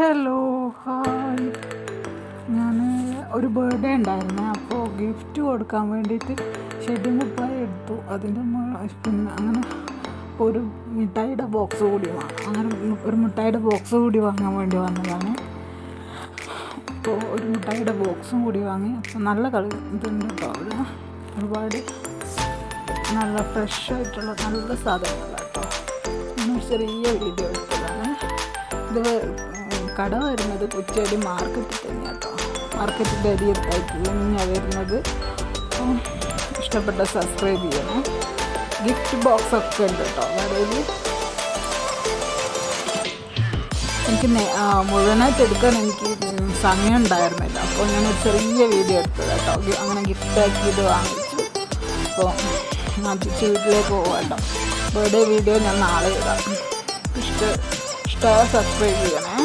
Hello hi. ഞാൻ ഒരു birthday ഉണ്ടായിരുന്നേ, അപ്പോൾ ഗിഫ്റ്റ് കൊടുക്കാൻ വേണ്ടിയിട്ട് ഷെഡ്യൂൾ മുട്ടായി എടുത്തു. അതിൻ്റെ പിന്നെ അങ്ങനെ ഒരു മിഠായിയുടെ ബോക്സ് കൂടി വാങ്ങാം, അങ്ങനെ ഒരു മിഠായിയുടെ ബോക്സ് കൂടി വാങ്ങാൻ വേണ്ടി വന്നതാണ്. അപ്പോൾ ഒരു മിഠായിയുടെ ബോക്സും കൂടി വാങ്ങി. അപ്പോൾ നല്ല കളി ഇതുണ്ട് കേട്ടോ, അവിടെ ഒരുപാട് നല്ല ഫ്രഷായിട്ടുള്ള നല്ല സാധനങ്ങൾ കേട്ടോ. ഇന്നൊരു ചെറിയ വീഡിയോ എടുത്തതാണ്. ഇത് കട വരുന്നത് കുറ്റിയാടി മാർക്കറ്റിൽ തന്നെ കേട്ടോ. മാർക്കറ്റിൻ്റെ അരിയത്തായിട്ട് തന്നെയാണ് വരുന്നത്. ഇഷ്ടപ്പെട്ട സബ്സ്ക്രൈബ് ചെയ്യണം. ഗിഫ്റ്റ് ബോക്സ് ഒക്കെ ഉണ്ട് കേട്ടോ കടയിൽ. എനിക്ക് മുഴുവനായിട്ട് എടുക്കാൻ എനിക്ക് സമയം ഉണ്ടായിരുന്നില്ല, അപ്പോൾ ഞാനൊരു ചെറിയ വീഡിയോ എടുത്തത് കേട്ടോ. അങ്ങനെ ഗിഫ്റ്റാക്കി ഇത് വാങ്ങിച്ചു. അപ്പോൾ ഞാൻ തിരിച്ച് വീട്ടിലേക്ക് പോകാം കേട്ടോ. ബർത്ത്ഡേ വീഡിയോ ഞാൻ നാളെ ഇടാം. ഇഷ്ടമായ സബ്സ്ക്രൈബ് ചെയ്യണേ.